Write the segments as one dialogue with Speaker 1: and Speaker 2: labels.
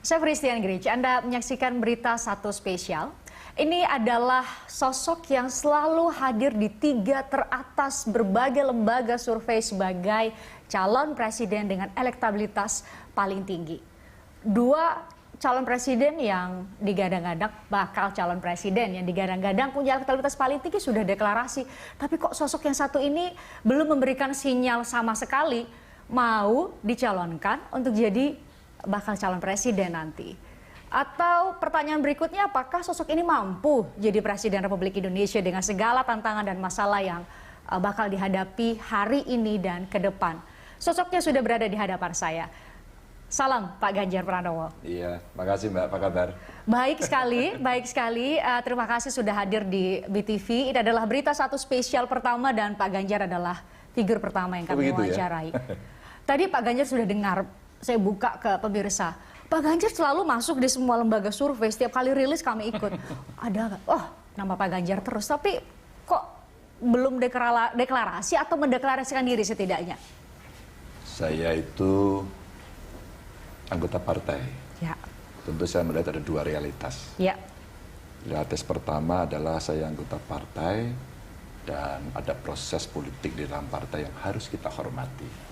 Speaker 1: Saya Christian Grich, Anda menyaksikan berita satu spesial. Ini adalah sosok yang selalu hadir di 3 teratas berbagai lembaga survei sebagai calon presiden dengan elektabilitas paling tinggi. 2 calon presiden yang digadang-gadang bakal calon presiden yang digadang-gadang punya elektabilitas paling tinggi sudah deklarasi. Tapi kok sosok yang satu ini belum memberikan sinyal sama sekali mau dicalonkan untuk jadi bakal calon presiden nanti. Atau pertanyaan berikutnya, apakah sosok ini mampu jadi presiden Republik Indonesia dengan segala tantangan dan masalah yang bakal dihadapi hari ini dan ke depan. Sosoknya sudah berada di hadapan saya. Salam Pak Ganjar Pranowo.
Speaker 2: Iya, makasih Mbak, apa kabar?
Speaker 1: Baik sekali, baik sekali. Terima kasih sudah hadir di BTV. Ini adalah berita satu spesial pertama dan Pak Ganjar adalah figur pertama yang kami wawancarai. Ya? Tadi Pak Ganjar sudah dengar, saya buka ke pemirsa. Pak Ganjar selalu masuk di semua lembaga survei, setiap kali rilis kami ikut. Ada, nama Pak Ganjar terus, tapi kok belum deklarasi atau mendeklarasikan diri setidaknya?
Speaker 2: Saya itu anggota partai.
Speaker 1: Ya.
Speaker 2: Tentu saya melihat ada 2 realitas.
Speaker 1: Ya.
Speaker 2: Realitas pertama adalah saya anggota partai dan ada proses politik di dalam partai yang harus kita hormati.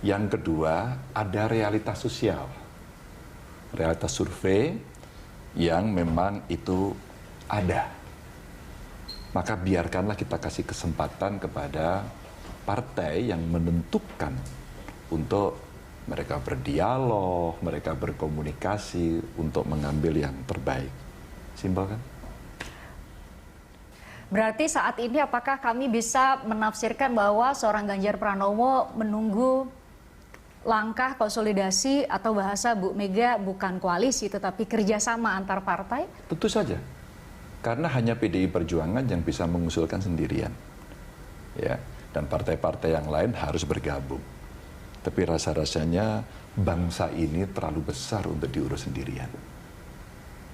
Speaker 2: Yang kedua, ada realitas sosial, realitas survei yang memang itu ada. Maka biarkanlah kita kasih kesempatan kepada partai yang menentukan untuk mereka berdialog, mereka berkomunikasi untuk mengambil yang terbaik. Simpel kan?
Speaker 1: Berarti saat ini apakah kami bisa menafsirkan bahwa seorang Ganjar Pranowo menunggu langkah konsolidasi atau bahasa Bu Mega bukan koalisi tetapi kerjasama antar partai?
Speaker 2: Tentu saja, karena hanya PDI Perjuangan yang bisa mengusulkan sendirian, ya, dan partai-partai yang lain harus bergabung. Tapi rasa-rasanya bangsa ini terlalu besar untuk diurus sendirian.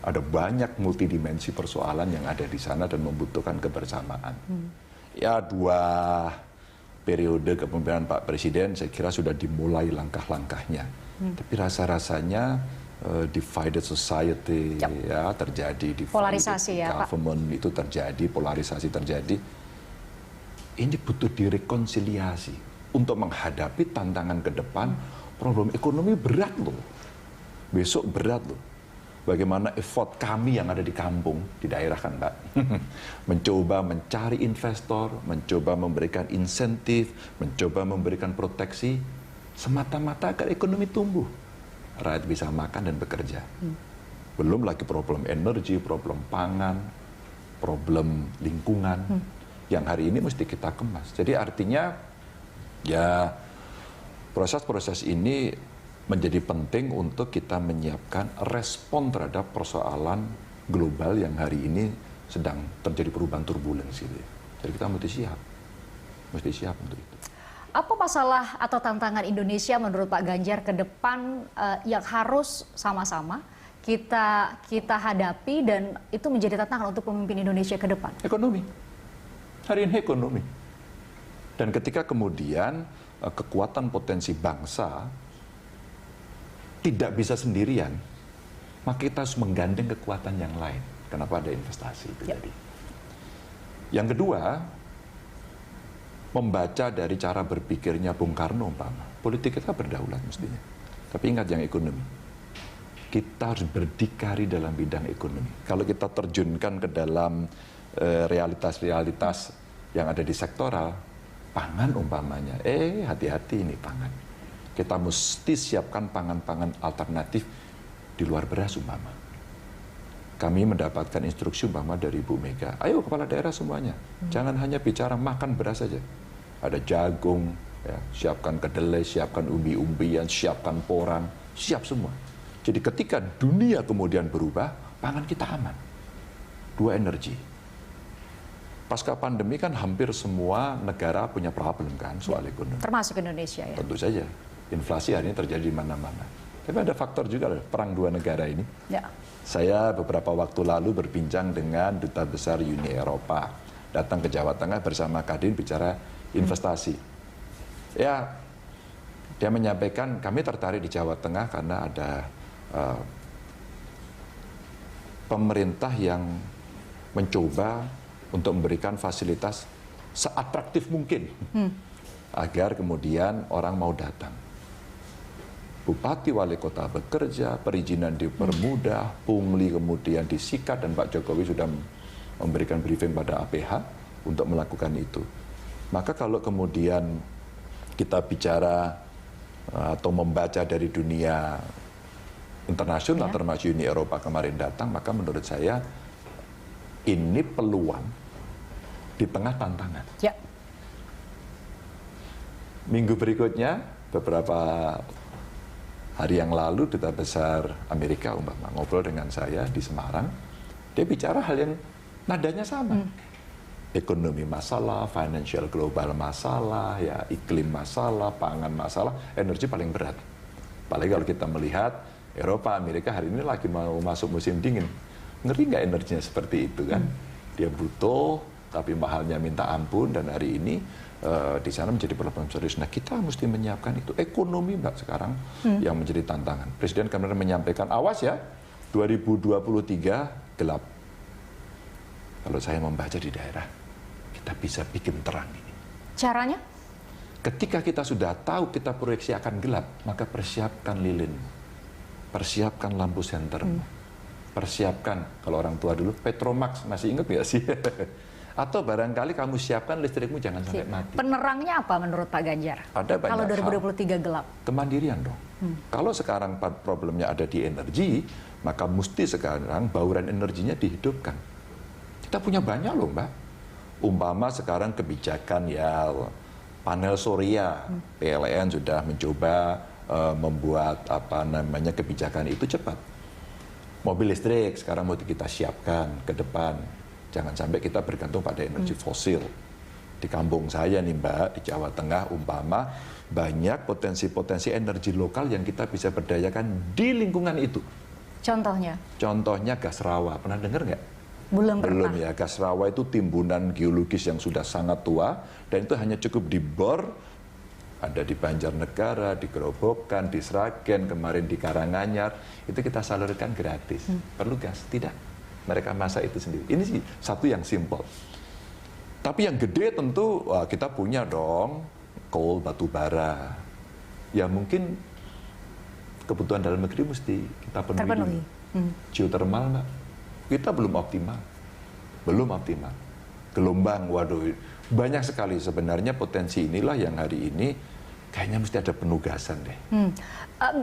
Speaker 2: Ada banyak multidimensi persoalan yang ada di sana dan membutuhkan kebersamaan. Ya, 2 periode kepemimpinan Pak Presiden saya kira sudah dimulai langkah-langkahnya. Tapi rasa-rasanya divided society ya terjadi,
Speaker 1: polarisasi ya
Speaker 2: government
Speaker 1: Pak.
Speaker 2: Itu terjadi, polarisasi terjadi. Ini butuh direkonsiliasi untuk menghadapi tantangan ke depan. Problem ekonomi berat loh. Besok berat loh. Bagaimana effort kami yang ada di kampung, di daerah kan Mbak, mencoba mencari investor, mencoba memberikan insentif, mencoba memberikan proteksi, semata-mata agar ekonomi tumbuh, rakyat bisa makan dan bekerja. Belum lagi problem energi, problem pangan, problem lingkungan, yang hari ini mesti kita kemas. Jadi artinya, ya proses-proses ini menjadi penting untuk kita menyiapkan respon terhadap persoalan global yang hari ini sedang terjadi perubahan turbulensi. Jadi kita mesti siap untuk itu.
Speaker 1: Apa masalah atau tantangan Indonesia menurut Pak Ganjar ke depan yang harus sama-sama kita hadapi dan itu menjadi tantangan untuk pemimpin Indonesia ke depan?
Speaker 2: Ekonomi. Hari ini ekonomi. Dan ketika kemudian kekuatan potensi bangsa tidak bisa sendirian, maka kita harus menggandeng kekuatan yang lain. Kenapa ada investasi itu jadi. Yang kedua, membaca dari cara berpikirnya Bung Karno umpama. Politik kita berdaulat mestinya. Tapi ingat yang ekonomi. Kita harus berdikari dalam bidang ekonomi. Kalau kita terjunkan ke dalam realitas-realitas yang ada di sektoral, pangan umpamanya, hati-hati ini pangan. Kita mesti siapkan pangan-pangan alternatif di luar beras umpama. Kami mendapatkan instruksi umpama dari Bu Mega, ayo kepala daerah semuanya, jangan hanya bicara makan beras saja. Ada jagung, ya, siapkan kedelai, siapkan umbi-umbian, siapkan porang, siap semua. Jadi ketika dunia kemudian berubah, pangan kita aman. 2 energi. Pasca pandemi kan hampir semua negara punya problem kan soal ekonomi.
Speaker 1: Termasuk Indonesia ya?
Speaker 2: Tentu saja. Inflasi hari ini terjadi di mana-mana. Tapi ada faktor juga perang 2 negara ini. Ya. Saya beberapa waktu lalu berbincang dengan Duta Besar Uni Eropa. Datang ke Jawa Tengah bersama Kadin bicara investasi. Ya, dia menyampaikan kami tertarik di Jawa Tengah karena ada uh, pemerintah yang mencoba untuk memberikan fasilitas seatraktif mungkin agar kemudian orang mau datang. Bupati wali kota bekerja, perizinan dipermudah, pungli kemudian disikat, dan Pak Jokowi sudah memberikan briefing pada APH untuk melakukan itu. Maka kalau kemudian kita bicara atau membaca dari dunia internasional, termasuk Uni Eropa kemarin datang, maka menurut saya ini peluang di tengah tantangan.
Speaker 1: Ya.
Speaker 2: Minggu berikutnya, beberapa hari yang lalu, Duta Besar Amerika umpama ngobrol dengan saya di Semarang, dia bicara hal yang nadanya sama. Ekonomi masalah, financial global masalah, ya iklim masalah, pangan masalah, energi paling berat. Apalagi kalau kita melihat Eropa, Amerika hari ini lagi mau masuk musim dingin. Ngeri nggak energinya seperti itu kan? Dia butuh, tapi mahalnya minta ampun, dan hari ini di sana menjadi problem serius. Nah, kita mesti menyiapkan itu. Ekonomi Mbak sekarang yang menjadi tantangan. Presiden kemarin menyampaikan, awas ya, 2023 gelap. Kalau saya membaca di daerah, kita bisa bikin terang ini.
Speaker 1: Caranya?
Speaker 2: Ketika kita sudah tahu kita proyeksi akan gelap, maka persiapkan lilin, persiapkan lampu senter, persiapkan, kalau orang tua dulu, Petromax, masih ingat nggak sih? Atau barangkali kamu siapkan listrikmu jangan sampai mati.
Speaker 1: Penerangnya apa menurut Pak Ganjar?
Speaker 2: Ada banyak
Speaker 1: kalau 2023 gelap.
Speaker 2: Kemandirian dong. Kalau sekarang problemnya ada di energi, maka mesti sekarang bauran energinya dihidupkan. Kita punya banyak loh Mbak. Umpama sekarang kebijakan ya panel surya, PLN sudah mencoba membuat kebijakan itu cepat. Mobil listrik sekarang mau kita siapkan ke depan. Jangan sampai kita bergantung pada energi fosil. Di kampung saya nih Mbak, di Jawa Tengah umpama, banyak potensi-potensi energi lokal yang kita bisa berdayakan di lingkungan itu.
Speaker 1: Contohnya?
Speaker 2: Contohnya gas rawa. Pernah dengar nggak?
Speaker 1: Belum
Speaker 2: Belum ya. Gas rawa itu timbunan geologis yang sudah sangat tua, dan itu hanya cukup dibor. Ada di Banjarnegara, di Grobogan, di Sragen, kemarin di Karanganyar. Itu kita salurkan gratis. Perlu gas? Tidak. Mereka masak itu sendiri. Ini sih satu yang simpel. Tapi yang gede tentu kita punya dong coal, batu bara. Ya mungkin kebutuhan dalam negeri mesti kita penuhi. Geothermal Mbak, kita belum optimal. Belum optimal. Gelombang, waduh, banyak sekali sebenarnya potensi inilah yang hari ini kayaknya mesti ada penugasan deh.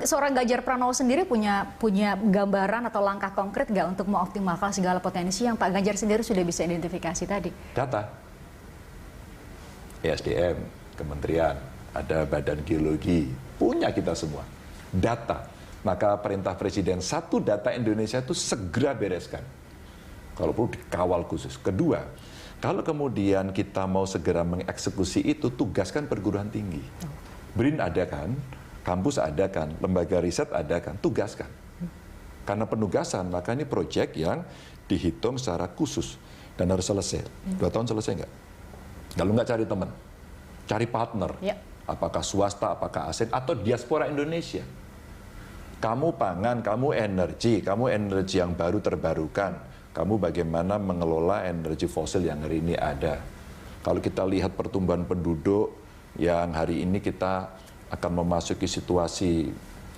Speaker 1: Seorang Ganjar Pranowo sendiri punya gambaran atau langkah konkret nggak untuk mengoptimalkan segala potensi yang Pak Ganjar sendiri sudah bisa identifikasi tadi?
Speaker 2: Data, ESDM, kementerian, ada badan geologi, punya kita semua. Data, maka perintah Presiden, satu data Indonesia itu segera bereskan. Kalau perlu dikawal khusus. Kedua, kalau kemudian kita mau segera mengeksekusi itu, tugaskan perguruan tinggi. BRIN ada kan, kampus ada kan, lembaga riset ada kan, tugaskan. Karena penugasan, maka ini proyek yang dihitung secara khusus dan harus selesai. 2 tahun selesai nggak? Kalau nggak cari teman, cari partner.
Speaker 1: Ya.
Speaker 2: Apakah swasta, apakah asing, atau diaspora Indonesia. Kamu pangan, kamu energi yang baru terbarukan. Kamu bagaimana mengelola energi fosil yang hari ini ada. Kalau kita lihat pertumbuhan penduduk yang hari ini kita akan memasuki situasi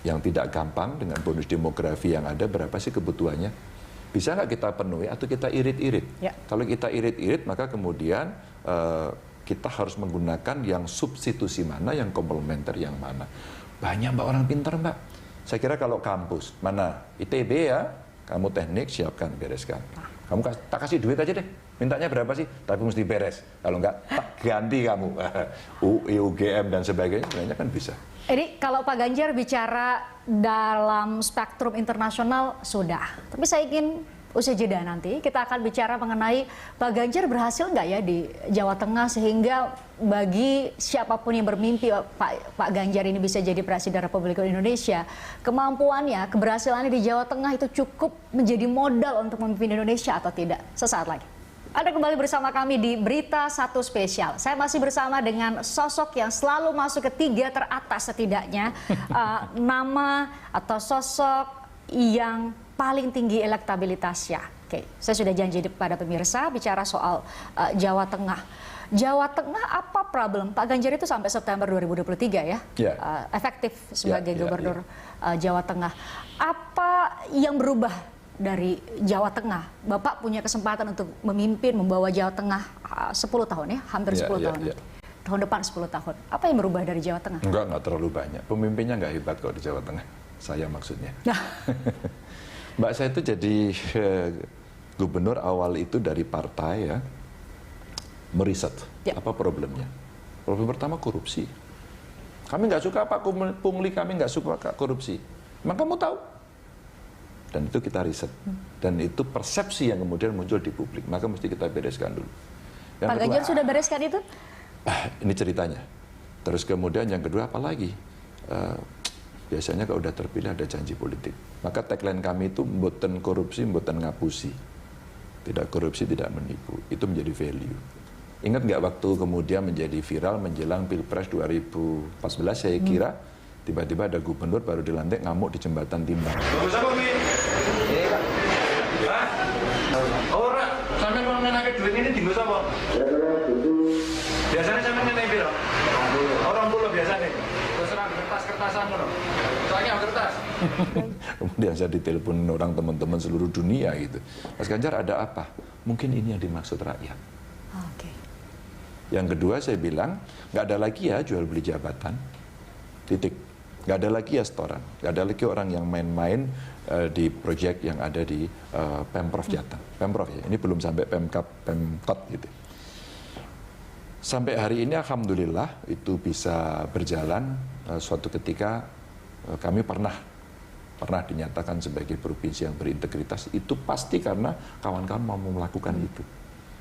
Speaker 2: yang tidak gampang dengan bonus demografi yang ada, berapa sih kebutuhannya? Bisa nggak kita penuhi atau kita irit-irit?
Speaker 1: Ya.
Speaker 2: Kalau kita irit-irit, maka kemudian kita harus menggunakan yang substitusi mana, yang komplementer yang mana. Banyak Mbak orang pintar Mbak. Saya kira kalau kampus, mana ITB ya, kamu teknik siapkan, bereskan. Kamu tak kasih duit aja deh, mintanya berapa sih? Tapi mesti beres. Kalau enggak, tak ganti kamu. UGM dan sebagainya, sebenarnya kan bisa.
Speaker 1: Ini kalau Pak Ganjar bicara dalam spektrum internasional sudah. Tapi saya ingin usai jeda nanti kita akan bicara mengenai Pak Ganjar berhasil nggak ya di Jawa Tengah sehingga bagi siapapun yang bermimpi Pak Ganjar ini bisa jadi Presiden Republik Indonesia, kemampuannya, keberhasilannya di Jawa Tengah itu cukup menjadi modal untuk memimpin Indonesia atau tidak? Sesaat lagi. Anda kembali bersama kami di Berita Satu Spesial. Saya masih bersama dengan sosok yang selalu masuk ke 3 teratas setidaknya. Nama atau sosok yang paling tinggi elektabilitasnya? Oke, saya sudah janji kepada pemirsa bicara soal Jawa Tengah. Jawa Tengah apa problem? Pak Ganjar itu sampai September 2023 ya, efektif sebagai gubernur Jawa Tengah. Apa yang berubah dari Jawa Tengah? Bapak punya kesempatan untuk memimpin, membawa Jawa Tengah 10 tahun ya, hampir 10 tahun. Tahun depan 10 tahun. Apa yang berubah dari Jawa Tengah?
Speaker 2: Enggak terlalu banyak. Pemimpinnya nggak hebat kok di Jawa Tengah. Saya maksudnya. Mbak, saya itu jadi gubernur awal itu dari partai ya, meriset apa problemnya. Problem pertama korupsi. Kami nggak suka Pak pungli, kami nggak suka korupsi. Emang kamu tahu? Dan itu kita riset. Dan itu persepsi yang kemudian muncul di publik. Maka mesti kita bereskan dulu.
Speaker 1: Pak Ganjar sudah bereskan itu?
Speaker 2: Ini ceritanya. Terus kemudian yang kedua apa lagi? Biasanya kalau udah terpilih ada janji politik. Maka tagline kami itu mboten korupsi, mboten ngapusi. Tidak korupsi, tidak menipu. Itu menjadi value. Ingat nggak waktu kemudian menjadi viral menjelang Pilpres 2014 saya kira tiba-tiba ada gubernur baru dilantik ngamuk di jembatan Timbang.
Speaker 3: Bagus apa, Mi? Ini, Pak. Hah? Ora, sampean mau ngenake duit ini dinggo sapa? Biasanya sampean ngenake piro? Orang puluh biasanya. Terus ora kertas-kertasan ngono. Soalnya kertas.
Speaker 2: Kemudian saya ditelepon orang teman-teman seluruh dunia gitu. Mas Ganjar ada apa? Mungkin ini yang dimaksud rakyat.
Speaker 1: Oke.
Speaker 2: Yang kedua saya bilang nggak ada lagi ya jual beli jabatan. Titik. Nggak ada lagi ya setoran. Nggak ada lagi orang yang main-main di proyek yang ada di Pemprov Jateng. Pemprov ya. Ini belum sampai Pemkot gitu. Sampai hari ini alhamdulillah itu bisa berjalan. Suatu ketika kami pernah dinyatakan sebagai provinsi yang berintegritas, itu pasti karena kawan-kawan mau melakukan itu.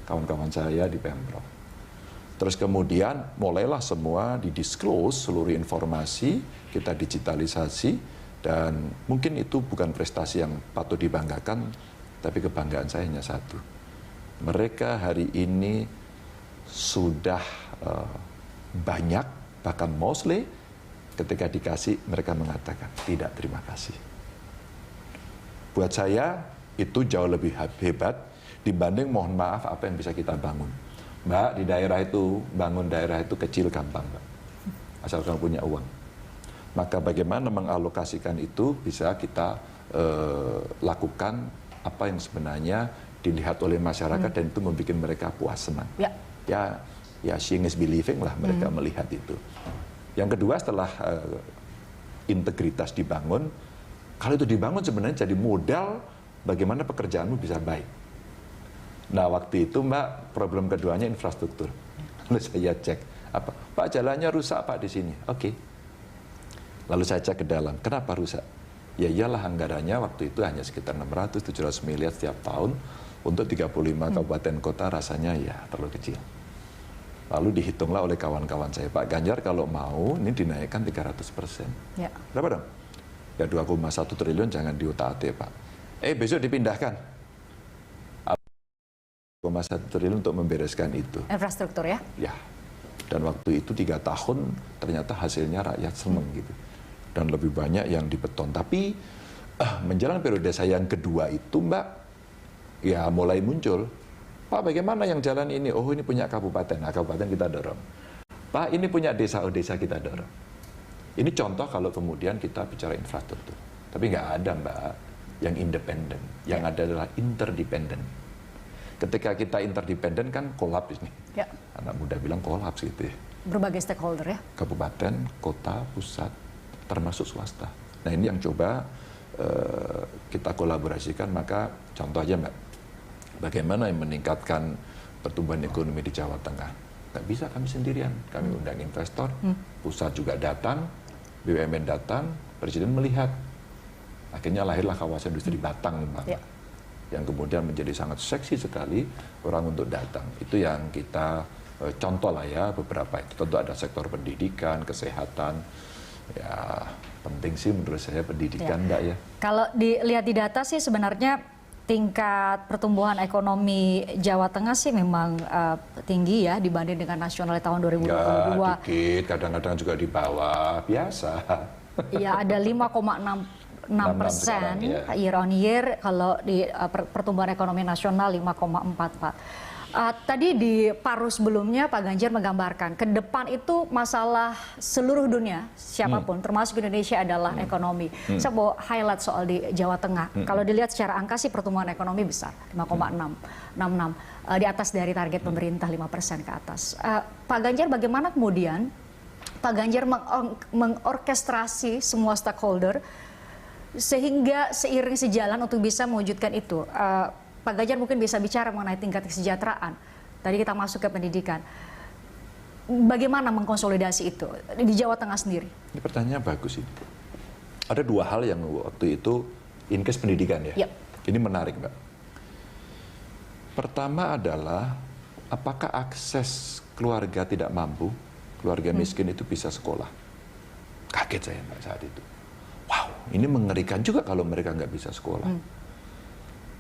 Speaker 2: Kawan-kawan saya di Pemprov. Terus kemudian mulailah semua didisclose seluruh informasi, kita digitalisasi, dan mungkin itu bukan prestasi yang patut dibanggakan, tapi kebanggaan saya hanya satu. Mereka hari ini sudah banyak, bahkan mostly ketika dikasih mereka mengatakan tidak terima kasih. Buat saya itu jauh lebih hebat dibanding mohon maaf apa yang bisa kita bangun. Mbak, di daerah itu bangun daerah itu kecil gampang, Mbak. Asal kamu punya uang. Maka bagaimana mengalokasikan itu bisa kita lakukan apa yang sebenarnya dilihat oleh masyarakat dan itu membuat mereka puas, senang. Ya seeing is believing lah mereka melihat itu. Yang kedua setelah integritas dibangun, kalau itu dibangun sebenarnya jadi modal bagaimana pekerjaanmu bisa baik. Nah waktu itu Mbak, problem keduanya infrastruktur. Lalu saya cek, apa? Pak jalannya rusak Pak di sini. Oke. Lalu saya cek ke dalam, kenapa rusak? Ya iyalah anggarannya waktu itu hanya sekitar 600-700 miliar setiap tahun untuk 35 kabupaten kota rasanya ya terlalu kecil. Lalu dihitunglah oleh kawan-kawan saya, Pak Ganjar kalau mau ini dinaikkan 300%.
Speaker 1: Ya.
Speaker 2: Berapa dong? Ya 2,1 triliun jangan diutak-atik Pak. Besok dipindahkan. 2,1 triliun untuk membereskan itu.
Speaker 1: Infrastruktur ya?
Speaker 2: Ya. Dan waktu itu 3 tahun ternyata hasilnya rakyat seneng gitu. Dan lebih banyak yang dibeton. Tapi menjelang periode saya yang kedua itu Mbak, ya mulai muncul. Pak bagaimana yang jalan ini? Oh ini punya kabupaten, nah kabupaten kita dorong. Pak ini punya desa, oh desa kita dorong. Ini contoh kalau kemudian kita bicara infrastruktur. Tapi nggak ada Mbak yang independen. Yang ada adalah interdependen. Ketika kita interdependen kan kolaps ini.
Speaker 1: Ya.
Speaker 2: Anak muda bilang kolaps gitu ya.
Speaker 1: Berbagai stakeholder ya?
Speaker 2: Kabupaten, kota, pusat, termasuk swasta. Nah ini yang coba kita kolaborasikan, maka contoh aja Mbak. Bagaimana yang meningkatkan pertumbuhan ekonomi di Jawa Tengah? Nggak bisa kami sendirian. Kami undang investor, pusat juga datang, BUMN datang, Presiden melihat. Akhirnya lahirlah kawasan industri Batang, Mbak.
Speaker 1: Ya.
Speaker 2: Yang kemudian menjadi sangat seksi sekali orang untuk datang. Itu yang kita contoh lah ya beberapa itu. Tentu ada sektor pendidikan, kesehatan. Ya penting sih menurut saya pendidikan Mbak ya.
Speaker 1: Kalau dilihat di data sih sebenarnya tingkat pertumbuhan ekonomi Jawa Tengah sih memang tinggi ya dibanding dengan nasional tahun 2022.
Speaker 2: Enggak, dikit, kadang-kadang juga di bawah, biasa.
Speaker 1: Iya, ada 5,6 6%
Speaker 2: ya.
Speaker 1: year on year, kalau di pertumbuhan ekonomi nasional 5,4, Pak. Tadi di paruh sebelumnya Pak Ganjar menggambarkan ke depan itu masalah seluruh dunia siapapun termasuk Indonesia adalah ekonomi. Saya mau highlight soal di Jawa Tengah. Kalau dilihat secara angka sih pertumbuhan ekonomi besar 5,66, di atas dari target pemerintah 5% ke atas. Pak Ganjar bagaimana kemudian Pak Ganjar mengorkestrasi semua stakeholder sehingga seiring sejalan untuk bisa mewujudkan itu. Pak Ganjar mungkin bisa bicara mengenai tingkat kesejahteraan. Tadi kita masuk ke pendidikan. Bagaimana mengkonsolidasi itu di Jawa Tengah sendiri?
Speaker 2: Ini pertanyaan bagus ini. Ada dua hal yang waktu itu in case pendidikan ya.
Speaker 1: Yep.
Speaker 2: Ini menarik, Mbak. Pertama adalah apakah akses keluarga tidak mampu, keluarga miskin itu bisa sekolah? Kaget saya, Mbak, saat itu. Wow, ini mengerikan juga kalau mereka nggak bisa sekolah.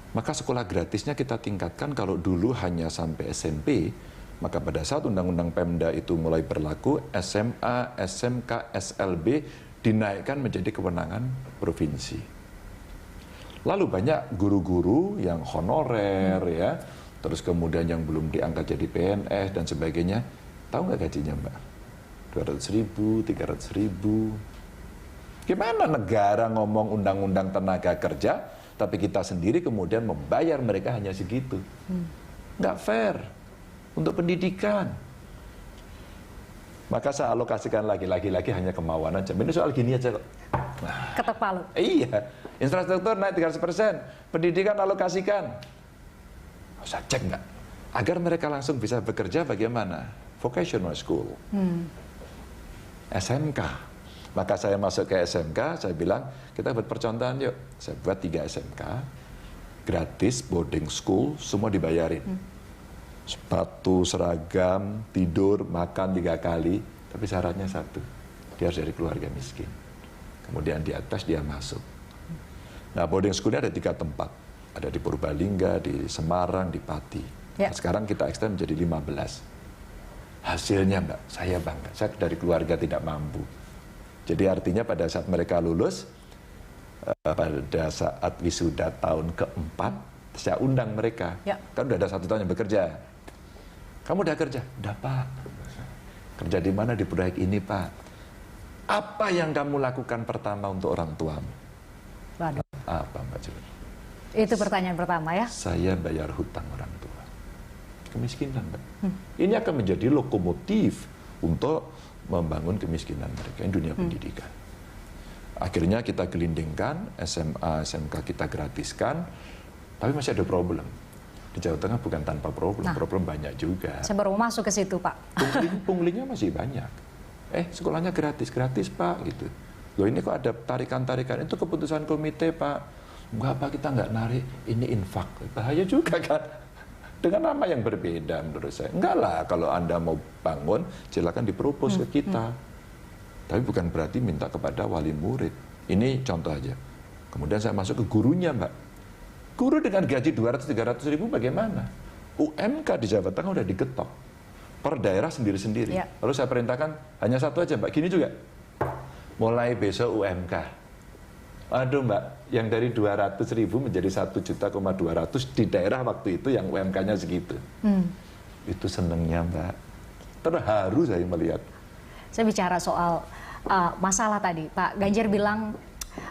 Speaker 2: Maka sekolah gratisnya kita tingkatkan. Kalau dulu hanya sampai SMP, maka pada saat Undang-Undang Pemda itu mulai berlaku, SMA, SMK, SLB dinaikkan menjadi kewenangan provinsi. Lalu banyak guru-guru yang honorer ya, terus kemudian yang belum diangkat jadi PNS dan sebagainya. Tahu nggak gajinya, Mbak? 200.000, 300.000. Gimana negara ngomong undang-undang tenaga kerja, tapi kita sendiri kemudian membayar mereka hanya segitu. Nggak fair untuk pendidikan. Maka saya alokasikan lagi hanya kemauan aja. Ini soal gini aja kok. Nah,
Speaker 1: Ketok palu.
Speaker 2: iya, infrastruktur naik 300%, pendidikan alokasikan. Saya cek nggak? Agar mereka langsung bisa bekerja bagaimana? Vocational school. SMK. Maka saya masuk ke SMK, saya bilang, kita buat percontohan yuk. Saya buat 3 SMK, gratis, boarding school, semua dibayarin. Sepatu, seragam, tidur, makan 3 kali, tapi syaratnya satu, dia harus dari keluarga miskin. Kemudian di atas dia masuk. Nah, boarding schoolnya ada 3 tempat. Ada di Purbalingga, di Semarang, di Pati.
Speaker 1: Ya.
Speaker 2: Nah, sekarang kita extend menjadi 15. Hasilnya, Mbak, saya bangga. Saya dari keluarga tidak mampu. Jadi artinya pada saat mereka lulus, pada saat wisuda tahun keempat, saya undang mereka.
Speaker 1: Ya.
Speaker 2: Kan udah ada 1 tahun yang bekerja. Kamu udah kerja? Udah, Pak. Kerja di mana? Di proyek ini, Pak. Apa yang kamu lakukan pertama untuk orang tuamu?
Speaker 1: Waduh.
Speaker 2: Apa, Mbak Juli?
Speaker 1: Itu pertanyaan pertama ya.
Speaker 2: Saya bayar hutang orang tua. Kemiskinan, Mbak. Ini akan menjadi lokomotif untuk membangun kemiskinan mereka di dunia pendidikan. Akhirnya kita gelindingkan, SMA, SMK kita gratiskan, tapi masih ada problem. Di Jawa Tengah bukan tanpa problem, problem banyak juga.
Speaker 1: Saya baru masuk ke situ, Pak.
Speaker 2: Punglingnya masih banyak. Sekolahnya gratis, Pak, gitu. Loh, ini kok ada tarikan-tarikan, itu keputusan komite, Pak. Enggak, Pak, kita nggak narik, ini infak. Bahaya juga kan? Dengan nama yang berbeda menurut saya. Enggak lah, kalau Anda mau bangun, silakan dipropos ke kita. Tapi bukan berarti minta kepada wali murid. Ini contoh aja. Kemudian saya masuk ke gurunya, Mbak. Guru dengan gaji 200-300 ribu bagaimana? UMK di Jawa Tengah udah diketok. Per daerah sendiri-sendiri.
Speaker 1: Ya.
Speaker 2: Lalu saya perintahkan, hanya satu aja, Mbak. Gini juga. Mulai besok UMK. Aduh, Mbak, yang dari 200.000 menjadi 1,2 juta di daerah waktu itu yang UMK-nya segitu. Itu senengnya, Mbak. Terharu saya melihat.
Speaker 1: Saya bicara soal masalah tadi. Pak Ganjar bilang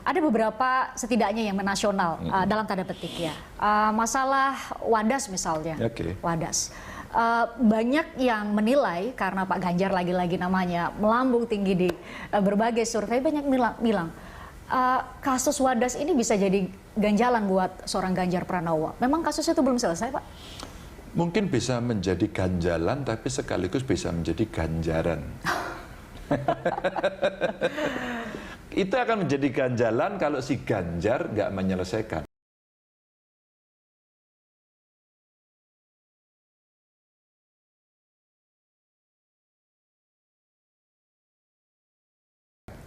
Speaker 1: ada beberapa setidaknya yang menasional dalam tanda petik ya. Masalah Wadas misalnya.
Speaker 2: Oke.
Speaker 1: Wadas. Banyak yang menilai karena Pak Ganjar lagi-lagi namanya melambung tinggi di berbagai survei, banyak bilang kasus Wadas ini bisa jadi ganjalan buat seorang Ganjar Pranowo. Memang kasus itu belum selesai, Pak?
Speaker 2: Mungkin bisa menjadi ganjalan, tapi sekaligus bisa menjadi ganjaran. Itu akan menjadi ganjalan kalau si Ganjar nggak menyelesaikan.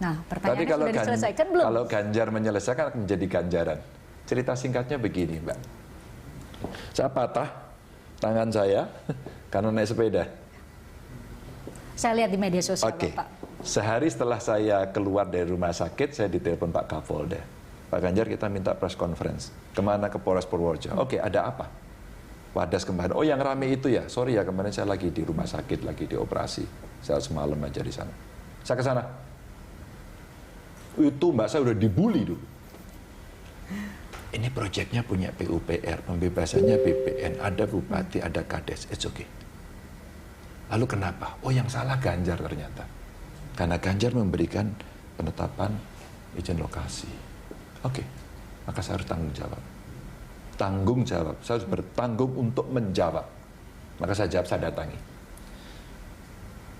Speaker 1: Nah,
Speaker 2: Tapi
Speaker 1: pertanyaannya
Speaker 2: kalau,
Speaker 1: sudah diselesaikan belum?
Speaker 2: kalau Ganjar menyelesaikan akan menjadi ganjaran. Cerita singkatnya begini, Mbak. Saya patah tangan saya karena naik sepeda.
Speaker 1: Saya lihat di media sosial,
Speaker 2: Oke.
Speaker 1: Pak.
Speaker 2: Sehari setelah saya keluar dari rumah sakit, saya ditelepon Pak Kapolda. Pak Ganjar kita minta press conference. Kemana? Ke Polres Purworejo. Oke, ada apa? Wadas kemarin. Oh, yang rame itu ya. Sorry ya, kemarin saya lagi di rumah sakit, lagi dioperasi. Saya semalam aja di sana. Saya ke sana. Itu Mbak, saya udah dibully dulu. Ini proyeknya punya PUPR, pembebasannya BPN, ada bupati, ada kades. It's okay. Lalu kenapa? Oh, yang salah Ganjar ternyata. Karena Ganjar memberikan penetapan izin lokasi. Oke, maka saya harus tanggung jawab. Tanggung jawab, saya harus bertanggung untuk menjawab. Maka saya jawab, saya datangi.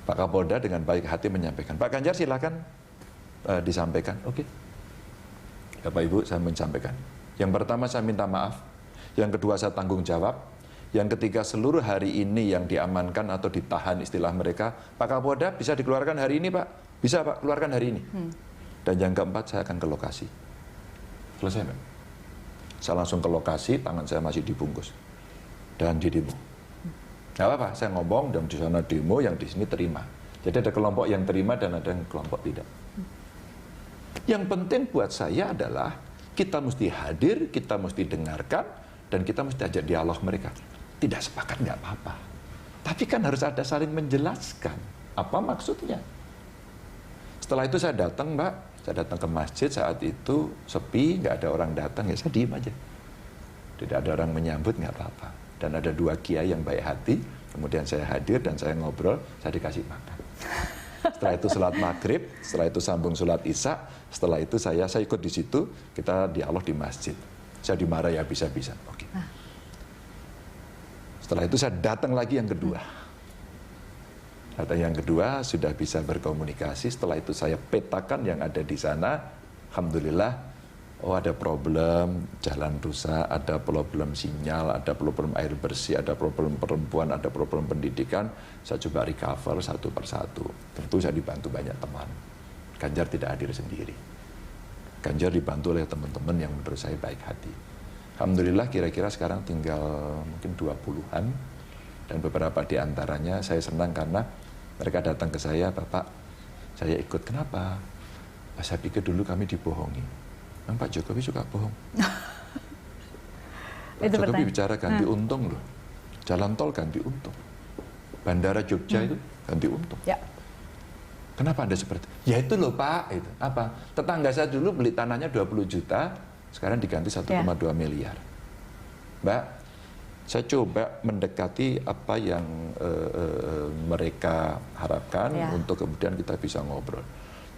Speaker 2: Pak Kapolda dengan baik hati menyampaikan, Pak Ganjar silakan disampaikan. Oke. Bapak Ibu, saya menyampaikan. Yang pertama saya minta maaf, yang kedua saya tanggung jawab, yang ketiga seluruh hari ini yang diamankan atau ditahan istilah mereka, Pak Kapolda bisa dikeluarkan hari ini Pak? Bisa Pak, keluarkan hari ini. Dan yang keempat saya akan ke lokasi. Selesai Pak. Saya langsung ke lokasi, tangan saya masih dibungkus. Dan di demo. Gak apa-apa, saya ngomong dan di sana demo, yang di sini terima. Jadi ada kelompok yang terima dan ada yang kelompok tidak. Yang penting buat saya adalah kita mesti hadir, kita mesti dengarkan, dan kita mesti ajak dialog mereka. Tidak sepakat nggak apa-apa. Tapi kan harus ada saling menjelaskan apa maksudnya. Setelah itu saya datang Mbak, saya datang ke masjid saat itu sepi, nggak ada orang datang, ya saya diem aja. Tidak ada orang menyambut, nggak apa-apa. Dan ada dua kiai yang baik hati, kemudian saya hadir dan saya ngobrol, saya dikasih makan. Setelah itu sholat maghrib, setelah itu sambung sholat isya, setelah itu saya ikut di situ, kita dialog di masjid. Saya dimarah ya bisa-bisa. Oke. Setelah itu saya datang lagi yang kedua. Datang yang kedua sudah bisa berkomunikasi. Setelah itu saya petakan yang ada di sana. Alhamdulillah. Oh, ada problem jalan rusak, ada problem sinyal, ada problem air bersih, ada problem perempuan, ada problem pendidikan. Saya coba recover satu persatu. Tentu saya dibantu banyak teman. Ganjar tidak hadir sendiri. Ganjar dibantu oleh teman-teman yang menurut saya baik hati. Alhamdulillah kira-kira sekarang tinggal mungkin 20-an. Dan beberapa di antaranya saya senang karena mereka datang ke saya, Bapak, saya ikut. Kenapa? Saya pikir dulu kami dibohongi. Pak Jokowi suka bohong. Pak Jokowi bicara ganti untung loh. Jalan tol ganti untung. Bandara Jogja itu ganti untung. Ya. Kenapa Anda seperti itu? Ya itu loh Pak. Itu. Apa? Tetangga saya dulu beli tanahnya 20 juta, sekarang diganti 1,2 miliar. Mbak, saya coba mendekati apa yang mereka harapkan untuk kemudian kita bisa ngobrol.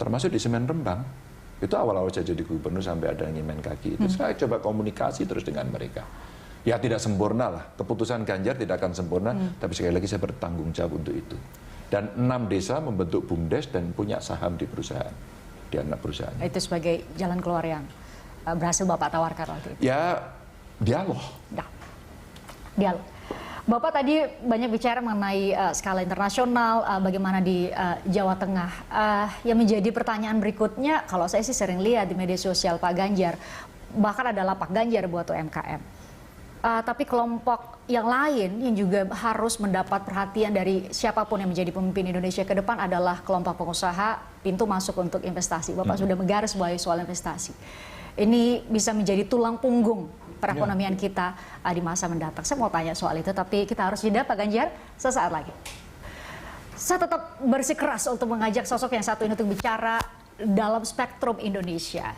Speaker 2: Termasuk di Semen Rembang. Itu awal-awal saya jadi gubernur sampai ada yang ngimen kaki itu. Saya coba komunikasi terus dengan mereka. Ya tidak sempurna lah. Keputusan Ganjar tidak akan sempurna. Tapi sekali lagi saya bertanggung jawab untuk itu. Dan 6 desa membentuk BUMDes dan punya saham di perusahaan. Di anak perusahaan.
Speaker 1: Itu sebagai jalan keluar yang berhasil Bapak tawarkan waktu itu? Ya,
Speaker 2: dialog.
Speaker 1: Ya, dialog. Bapak tadi banyak bicara mengenai skala internasional, bagaimana di Jawa Tengah. Yang menjadi pertanyaan berikutnya, kalau saya sih sering lihat di media sosial Pak Ganjar, bahkan adalah Pak Ganjar buat UMKM. Tapi kelompok yang lain yang juga harus mendapat perhatian dari siapapun yang menjadi pemimpin Indonesia ke depan adalah kelompok pengusaha, pintu masuk untuk investasi. Bapak sudah menggaris bawahi soal investasi. Ini bisa menjadi tulang punggung perekonomian kita di masa mendatang. Saya mau tanya soal itu, tapi kita harus jeda Pak Ganjar sesaat lagi. Saya tetap bersikeras untuk mengajak sosok yang satu ini untuk bicara dalam spektrum Indonesia.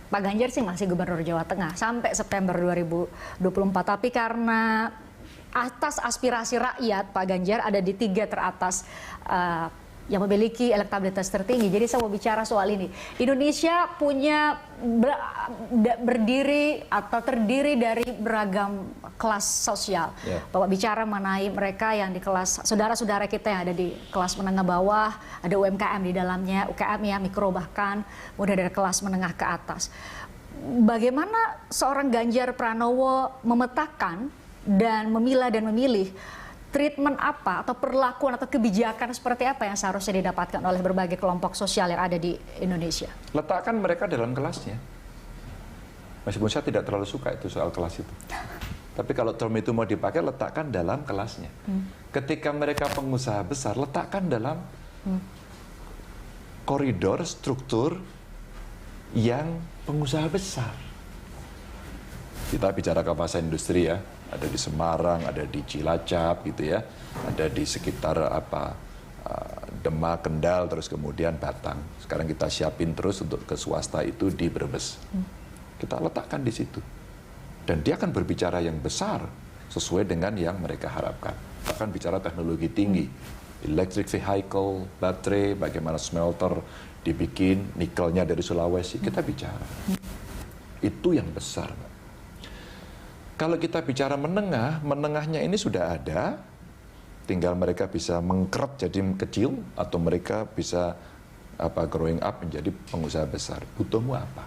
Speaker 1: Pak Ganjar sih masih Gubernur Jawa Tengah sampai September 2024, tapi karena atas aspirasi rakyat, Pak Ganjar ada di 3 teratas yang memiliki elektabilitas tertinggi. Jadi saya mau bicara soal ini. Indonesia punya berdiri atau terdiri dari beragam kelas sosial. Bapak bicara mengenai mereka yang di kelas, saudara-saudara kita yang ada di kelas menengah bawah, ada UMKM di dalamnya, UKM ya, mikro bahkan, kemudian dari kelas menengah ke atas. Bagaimana seorang Ganjar Pranowo memetakan dan memilah dan memilih treatment apa atau perlakuan atau kebijakan seperti apa yang seharusnya didapatkan oleh berbagai kelompok sosial yang ada di Indonesia?
Speaker 2: Letakkan mereka dalam kelasnya. Meskipun saya tidak terlalu suka itu soal kelas itu. Tapi kalau term itu mau dipakai, letakkan dalam kelasnya. Ketika mereka pengusaha besar, letakkan dalam koridor struktur yang pengusaha besar. Kita bicara kawasan industri ya, ada di Semarang, ada di Cilacap gitu ya, ada di sekitar Demak, Kendal, terus kemudian Batang. Sekarang kita siapin terus untuk ke swasta itu di Brebes. Kita letakkan di situ. Dan dia akan berbicara yang besar sesuai dengan yang mereka harapkan. Bahkan bicara teknologi tinggi, electric vehicle, baterai, bagaimana smelter dibikin, nikelnya dari Sulawesi, kita bicara. Itu yang besar, Mbak. Kalau kita bicara menengah, menengahnya ini sudah ada, tinggal mereka bisa mengkeret jadi kecil, atau mereka bisa growing up menjadi pengusaha besar. Butuhmu apa?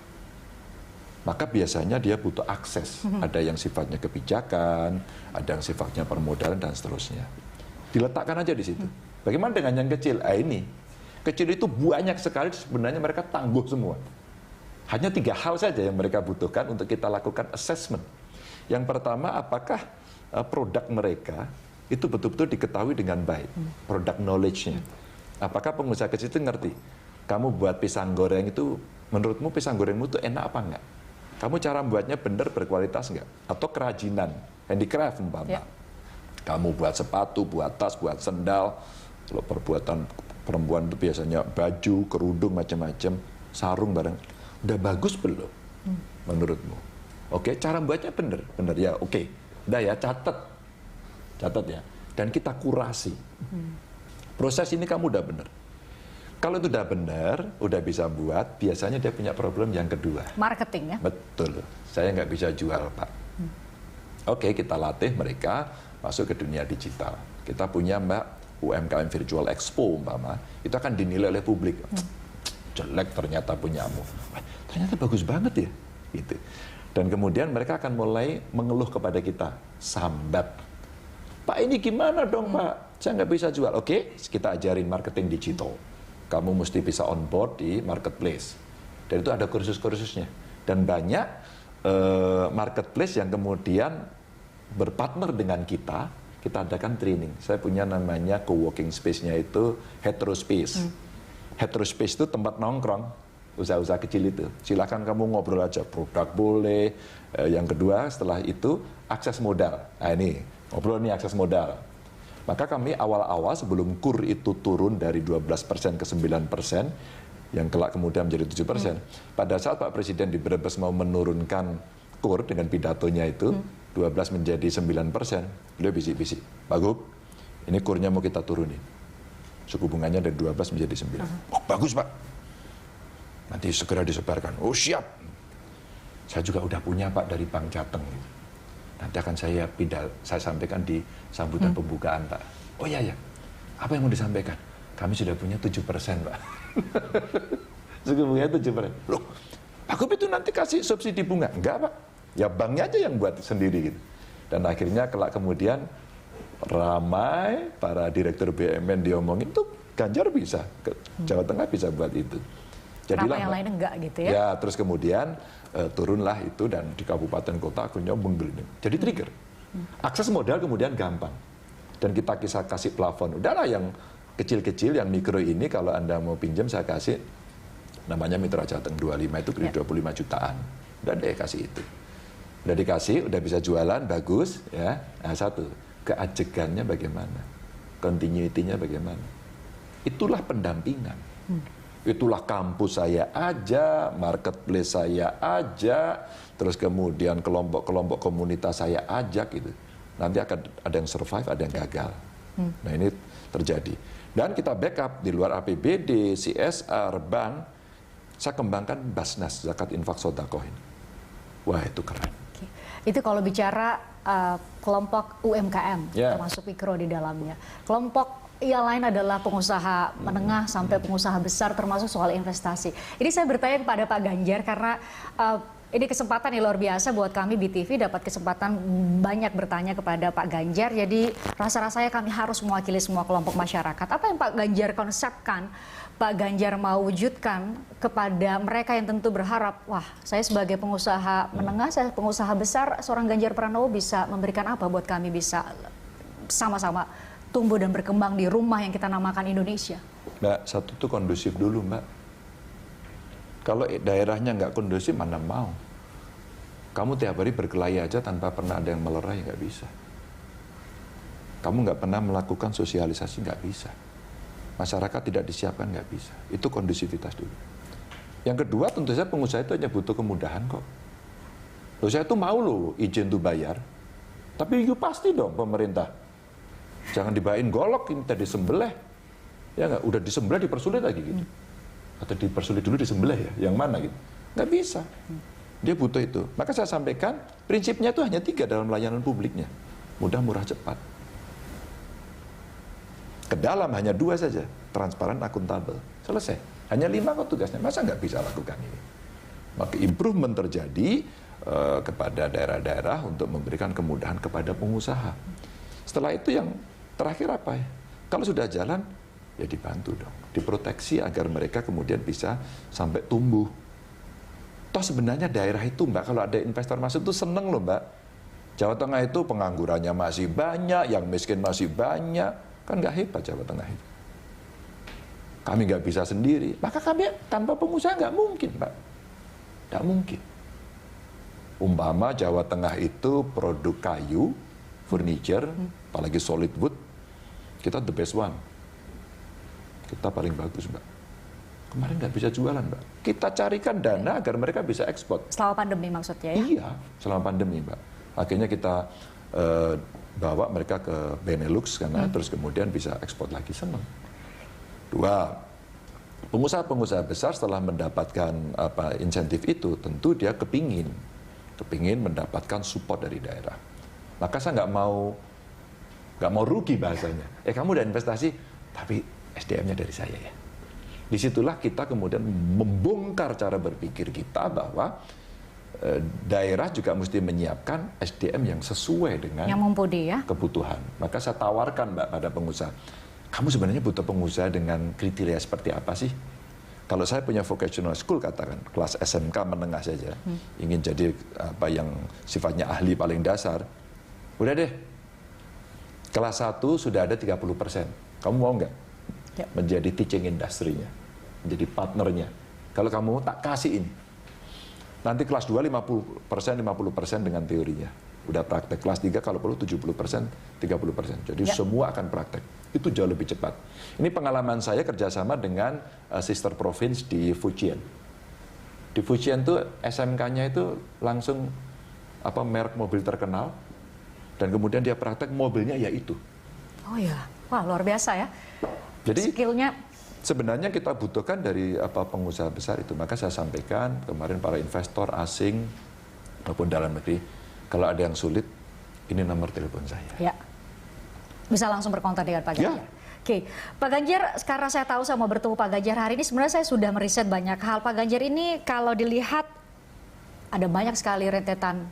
Speaker 2: Maka biasanya dia butuh akses. Ada yang sifatnya kebijakan, ada yang sifatnya permodalan, dan seterusnya. Diletakkan aja di situ. Bagaimana dengan yang kecil? Ini. Kecil itu banyak sekali, sebenarnya mereka tangguh semua. Hanya 3 hal saja yang mereka butuhkan untuk kita lakukan assessment. Yang pertama, apakah produk mereka itu betul-betul diketahui dengan baik. Produk knowledge-nya. Apakah pengusaha kecil itu ngerti? Kamu buat pisang goreng itu, menurutmu pisang gorengmu itu enak apa enggak? Kamu cara membuatnya benar, berkualitas enggak? Atau kerajinan, handicraft umpama. Kamu buat sepatu, buat tas, buat sendal. Kalau perbuatan perempuan itu biasanya baju, kerudung, macam-macam, sarung barang. Udah bagus belum menurutmu? Oke, cara membuatnya benar. Benar ya, oke. Udah ya, catat ya. Dan kita kurasi. Proses ini kamu udah benar. Kalau itu udah benar, udah bisa buat, biasanya dia punya problem yang kedua.
Speaker 1: Marketing ya?
Speaker 2: Betul. Saya nggak bisa jual, Pak. Oke, kita latih mereka masuk ke dunia digital. Kita punya Mbak UMKM Virtual Expo, umpama. Itu akan dinilai oleh publik. Jelek ternyata punyamu. Ternyata bagus banget ya. Gitu. Dan kemudian mereka akan mulai mengeluh kepada kita. Sambat. Pak, ini gimana dong, Pak? Saya nggak bisa jual. Oke, kita ajarin marketing digital. Kamu mesti bisa on board di marketplace. Dan itu ada kursus-kursusnya. Dan banyak marketplace yang kemudian berpartner dengan kita adakan training. Saya punya namanya co-working space-nya itu Heterospace. Heterospace itu tempat nongkrong, usaha-usaha kecil itu. Silakan kamu ngobrol aja, produk boleh. Yang kedua, setelah itu akses modal. Nah ini, ngobrol nih akses modal. Maka kami awal-awal sebelum KUR itu turun dari 12% ke 9%, yang kelak kemudian menjadi 7%. Pada saat Pak Presiden di Brebes mau menurunkan KUR dengan pidatonya itu, 12 menjadi 9%, beliau bisik-bisik, Pak Gub, ini KUR-nya mau kita turunin. Suku bunganya dari 12 menjadi 9. Oh, bagus, Pak. Nanti segera disebarkan. Oh, siap. Saya juga udah punya, Pak, dari Bank Jateng. Nanti akan saya sampaikan di sambutan pembukaan, Pak. Oh iya, ya. Apa yang mau disampaikan? Kami sudah punya 7%, Pak. Suku bunganya 7%. Loh, Pak Gub itu nanti kasih subsidi bunga? Enggak, Pak. Ya banknya aja yang buat sendiri gitu. Dan akhirnya kelak kemudian ramai para direktur BUMN diomongin tuh Ganjar bisa, ke Jawa Tengah bisa buat itu.
Speaker 1: Jadilah, kenapa yang lain enggak gitu ya?
Speaker 2: Ya, terus kemudian turunlah itu dan di kabupaten kota akhirnya menggelinding. Jadi trigger. Akses modal kemudian gampang. Dan kita kasih plafon. Udahlah yang kecil-kecil, yang mikro ini kalau Anda mau pinjam saya kasih namanya Mitra Jateng 25 itu 25 jutaan. Udah deh kasih itu. Udah dikasih, udah bisa jualan, bagus ya. Nah, satu, keajegannya bagaimana? Continuity-nya bagaimana? Itulah pendampingan. Itulah kampus saya aja, marketplace saya aja, terus kemudian kelompok-kelompok komunitas saya ajak gitu. Nanti akan ada yang survive, ada yang gagal. Nah ini terjadi. Dan kita backup di luar APBD, CSR, bank, saya kembangkan Basnas, Zakat Infak Sodakoh ini. Wah itu keren.
Speaker 1: Itu kalau bicara kelompok UMKM, termasuk mikro di dalamnya. Kelompok yang lain adalah pengusaha menengah sampai pengusaha besar, termasuk soal investasi. Ini saya bertanya kepada Pak Ganjar karena ini kesempatan yang luar biasa buat kami BTV, dapat kesempatan banyak bertanya kepada Pak Ganjar. Jadi rasa-rasanya kami harus mewakili semua kelompok masyarakat. Apa yang Pak Ganjar konsepkan, Pak Ganjar mau wujudkan kepada mereka yang tentu berharap, wah saya sebagai pengusaha menengah, saya pengusaha besar, seorang Ganjar Pranowo bisa memberikan apa buat kami bisa sama-sama tumbuh dan berkembang di rumah yang kita namakan Indonesia.
Speaker 2: Mbak, satu tuh kondusif dulu, Mbak. Kalau daerahnya nggak kondusif, mana mau. Kamu tiap hari berkelahi aja tanpa pernah ada yang melerai, nggak bisa. Kamu nggak pernah melakukan sosialisasi, nggak bisa. Masyarakat tidak disiapkan, nggak bisa. Itu kondusivitas dulu. Yang kedua, tentu saja pengusaha itu hanya butuh kemudahan kok. Loh, saya tuh mau loh izin tuh bayar. Tapi pasti dong pemerintah. Jangan dibawain golok, ini tadi sembelih. Ya nggak, udah disembelih dipersulit lagi gitu. Atau dipersulit dulu disembelih ya, yang mana gitu. Nggak bisa. Dia butuh itu. Maka saya sampaikan, prinsipnya itu hanya 3 dalam layanan publiknya. Mudah, murah, cepat. Ke dalam hanya 2 saja, transparan, akuntabel. Selesai. Hanya 5 kok tugasnya, masa nggak bisa lakukan ini? Maka improvement terjadi kepada daerah-daerah untuk memberikan kemudahan kepada pengusaha. Setelah itu yang terakhir apa ya? Kalau sudah jalan, ya dibantu dong, diproteksi agar mereka kemudian bisa sampai tumbuh. Toh sebenarnya daerah itu Mbak, kalau ada investor masuk tuh seneng loh Mbak. Jawa Tengah itu penganggurannya masih banyak, yang miskin masih banyak, kan nggak hebat Jawa Tengah itu. Kami nggak bisa sendiri, maka kami tanpa pengusaha nggak mungkin Mbak, nggak mungkin. Umpama Jawa Tengah itu produk kayu, furniture, apalagi solid wood, kita the best one. Kita paling bagus Mbak. Kemarin nggak bisa jualan Mbak. Kita carikan dana agar mereka bisa ekspor.
Speaker 1: Selama pandemi maksudnya ya?
Speaker 2: Iya, selama pandemi Mbak. Akhirnya kita bawa mereka ke Benelux karena terus kemudian bisa ekspor lagi, senang. 2, pengusaha-pengusaha besar setelah mendapatkan insentif itu, tentu dia kepingin mendapatkan support dari daerah. Maka saya nggak mau rugi bahasanya. Kamu udah investasi, tapi SDM-nya dari saya ya. Disitulah kita kemudian membongkar cara berpikir kita bahwa daerah juga mesti menyiapkan SDM yang sesuai dengan
Speaker 1: yang mumpuni ya
Speaker 2: kebutuhan. Maka saya tawarkan Mbak pada pengusaha, kamu sebenarnya butuh pengusaha dengan kriteria seperti apa sih? Kalau saya punya vocational school katakan, kelas SMK menengah saja, ingin jadi apa yang sifatnya ahli paling dasar, udah deh, kelas 1 sudah ada 30%. Kamu mau nggak menjadi teaching industry-nya, menjadi partnernya? Kalau kamu mau, tak kasih ini. Nanti kelas 2 50% dengan teorinya. Udah praktek. Kelas 3 kalau perlu 70%, 30%. Jadi semua akan praktek. Itu jauh lebih cepat. Ini pengalaman saya kerjasama dengan sister province di Fujian. Di Fujian tuh SMK-nya itu langsung merek mobil terkenal, dan kemudian dia praktek mobilnya ya itu.
Speaker 1: Oh ya, wah luar biasa ya.
Speaker 2: Jadi
Speaker 1: skillnya
Speaker 2: sebenarnya kita butuhkan dari pengusaha besar itu. Maka saya sampaikan kemarin para investor asing maupun dalam negeri, kalau ada yang sulit, ini nomor telepon saya.
Speaker 1: Ya, bisa langsung berkontak dengan Pak Ganjar.
Speaker 2: Ya.
Speaker 1: Oke, Pak Ganjar, sekarang saya tahu saya mau bertemu Pak Ganjar hari ini, sebenarnya saya sudah meriset banyak hal. Pak Ganjar ini kalau dilihat ada banyak sekali rentetan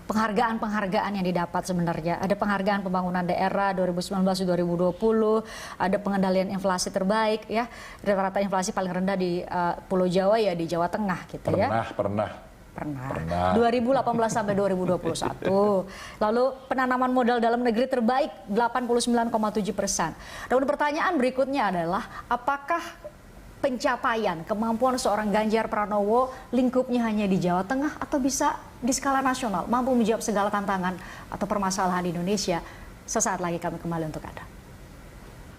Speaker 1: penghargaan-penghargaan yang didapat sebenarnya. Ada penghargaan pembangunan daerah 2019-2020, ada pengendalian inflasi terbaik ya. Rata-rata inflasi paling rendah di Pulau Jawa ya, di Jawa Tengah gitu ya.
Speaker 2: Pernah.
Speaker 1: 2018 sampai 2021. Lalu penanaman modal dalam negeri terbaik 89,7%. Dan pertanyaan berikutnya adalah, apakah pencapaian kemampuan seorang Ganjar Pranowo lingkupnya hanya di Jawa Tengah atau bisa di skala nasional, mampu menjawab segala tantangan atau permasalahan di Indonesia? Sesaat lagi kami kembali untuk Anda.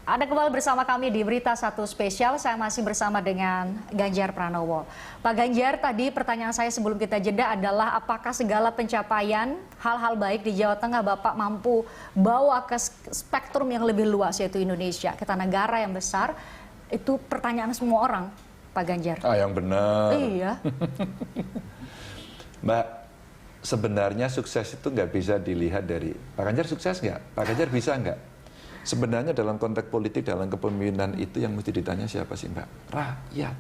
Speaker 1: Anda kembali bersama kami di Berita Satu Spesial. Saya masih bersama dengan Ganjar Pranowo. Pak Ganjar, tadi pertanyaan saya sebelum kita jeda adalah, apakah segala pencapaian hal-hal baik di Jawa Tengah Bapak mampu bawa ke spektrum yang lebih luas, yaitu Indonesia? Kita negara yang besar. Itu pertanyaan semua orang, Pak Ganjar.
Speaker 2: Yang benar.
Speaker 1: Iya.
Speaker 2: Mbak, sebenarnya sukses itu nggak bisa dilihat dari Pak Ganjar sukses nggak, Pak Ganjar bisa nggak. Sebenarnya dalam konteks politik, dalam kepemimpinan itu yang mesti ditanya siapa sih Mbak? Rakyat.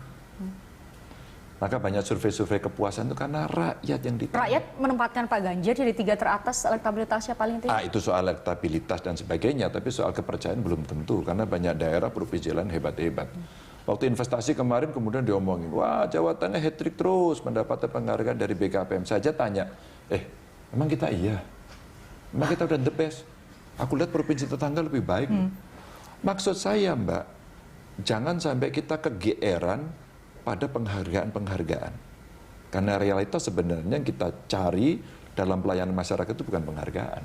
Speaker 2: Maka banyak survei-survei kepuasan itu karena rakyat yang ditanya. Rakyat
Speaker 1: menempatkan Pak Ganjar jadi 3 teratas elektabilitasnya paling tinggi.
Speaker 2: Itu soal elektabilitas dan sebagainya, tapi soal kepercayaan belum tentu. Karena banyak daerah provinsi lain hebat-hebat. Waktu investasi kemarin kemudian diomongin, wah Jawa Tengah hat-trick terus mendapatkan penghargaan dari BKPM. Saja tanya, emang kita iya? Emang kita udah the best? Aku lihat provinsi tetangga lebih baik. Maksud saya Mbak, jangan sampai kita kegeeran pada penghargaan-penghargaan. Karena realitas sebenarnya yang kita cari dalam pelayanan masyarakat itu bukan penghargaan.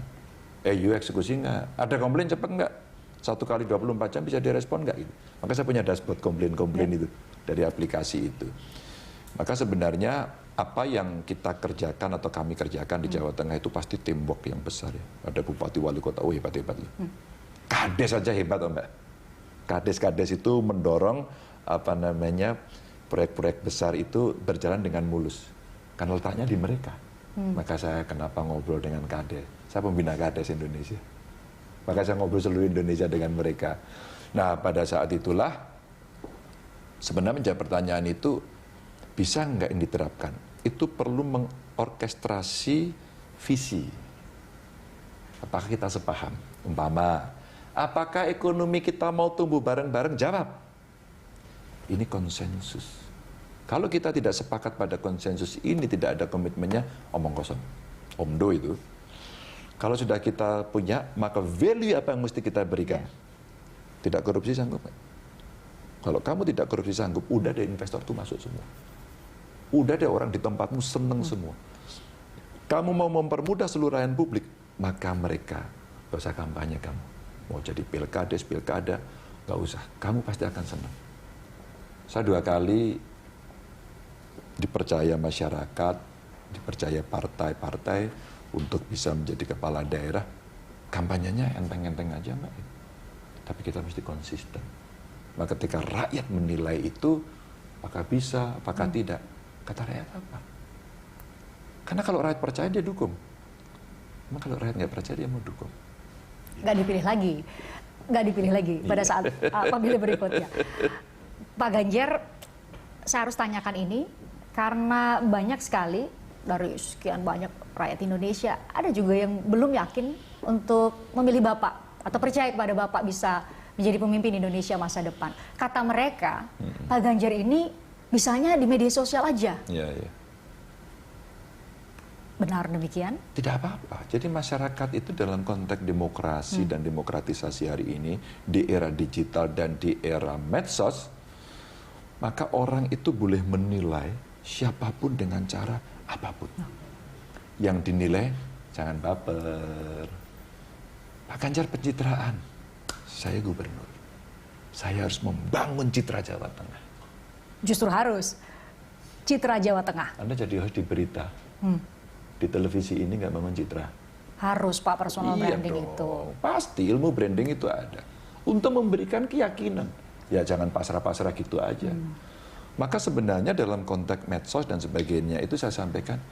Speaker 2: You eksekusi nggak? Ada komplain cepat nggak? 1 kali 24 jam bisa direspon nggak? Gitu. Maka saya punya dashboard komplain-komplain itu dari aplikasi itu. Maka sebenarnya apa yang kita kerjakan atau kami kerjakan di Jawa Tengah itu pasti teamwork yang besar ya. Ada bupati, wali kota, hebat-hebat. Kades aja hebat, Mbak. Kades-kades itu mendorong proyek-proyek besar itu berjalan dengan mulus. Kan letaknya di mereka. Maka saya kenapa ngobrol dengan Kades? Saya pembina Kades Indonesia. Maka saya ngobrol seluruh Indonesia dengan mereka. Nah, pada saat itulah sebenarnya menjawab pertanyaan itu bisa nggak yang diterapkan? Itu perlu mengorkestrasi visi. Apakah kita sepaham? Umpama, apakah ekonomi kita mau tumbuh bareng-bareng? Jawab. Ini konsensus. Kalau kita tidak sepakat pada konsensus ini, tidak ada komitmennya, omong kosong. Omdo itu. Kalau sudah kita punya, maka value apa yang mesti kita berikan? Tidak korupsi sanggup. Kalau kamu tidak korupsi sanggup, udah ada investor tuh masuk semua. Udah ada orang di tempatmu seneng semua. Kamu mau mempermudah seluruh rakyat publik, maka mereka gak usah kampanye kamu. Mau jadi pilkades, pilkada, gak usah. Kamu pasti akan senang. Saya 2 kali dipercaya masyarakat, dipercaya partai-partai untuk bisa menjadi kepala daerah. Kampanyenya enteng-enteng aja, Mbak. Tapi kita mesti konsisten. Maka ketika rakyat menilai itu, apakah bisa, apakah tidak, kata rakyat apa? Karena kalau rakyat percaya, dia dukung. Emang kalau rakyat nggak percaya, dia mau dukung.
Speaker 1: Nggak dipilih lagi pada saat pemilu berikutnya. Pak Ganjar, saya harus tanyakan ini, karena banyak sekali dari sekian banyak rakyat Indonesia, ada juga yang belum yakin untuk memilih Bapak atau percaya kepada Bapak bisa menjadi pemimpin Indonesia masa depan. Kata mereka, Pak Ganjar ini bisanya di media sosial aja.
Speaker 2: Iya, iya.
Speaker 1: Benar demikian?
Speaker 2: Tidak apa-apa. Jadi masyarakat itu dalam konteks demokrasi dan demokratisasi hari ini, di era digital dan di era medsos, maka orang itu boleh menilai siapapun dengan cara apapun. Yang dinilai, jangan baper. Pak Ganjar pencitraan. Saya gubernur. Saya harus membangun citra Jawa Tengah.
Speaker 1: Justru harus. Citra Jawa Tengah.
Speaker 2: Anda jadi host di berita. Di televisi ini nggak bangun citra.
Speaker 1: Harus, Pak, personal branding
Speaker 2: dong.
Speaker 1: itu.
Speaker 2: Pasti ilmu branding itu ada. Untuk memberikan keyakinan. Ya jangan pasrah-pasrah gitu aja. Maka sebenarnya dalam konteks medsos dan sebagainya itu saya sampaikan,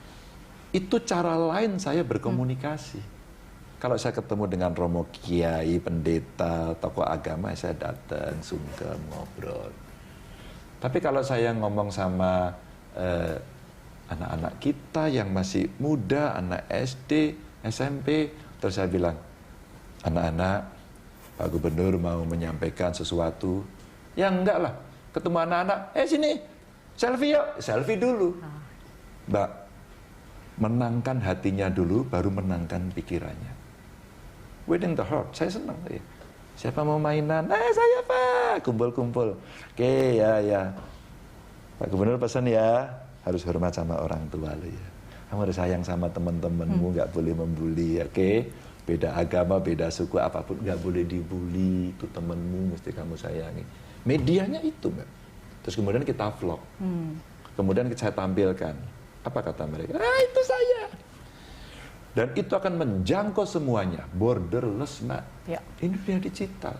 Speaker 2: itu cara lain saya berkomunikasi. Kalau saya ketemu dengan romo kiai, pendeta, tokoh agama, saya datang, sungkem, ngobrol. Tapi kalau saya ngomong sama anak-anak kita yang masih muda, anak SD, SMP, terus saya bilang, anak-anak, Pak Gubernur mau menyampaikan sesuatu. Ya enggak lah, ketemu anak-anak, sini, selfie yuk, selfie dulu. Mbak, menangkan hatinya dulu, baru menangkan pikirannya. Winning the heart, saya senang. Ya. Siapa mau mainan? Saya Pak, kumpul-kumpul. Oke, ya. Pak Gubernur pesan ya, harus hormat sama orang tua lo ya. Kamu harus sayang sama teman-temanmu, nggak boleh membuli, oke? Beda agama, beda suku, apapun nggak boleh dibully. Itu temanmu, mesti kamu sayangi. Medianya itu, Mbak. Terus kemudian kita vlog. Kemudian saya tampilkan. Apa kata mereka? Itu saya. Dan itu akan menjangkau semuanya. Borderless, Mbak.
Speaker 1: Ya.
Speaker 2: Ini dunia digital.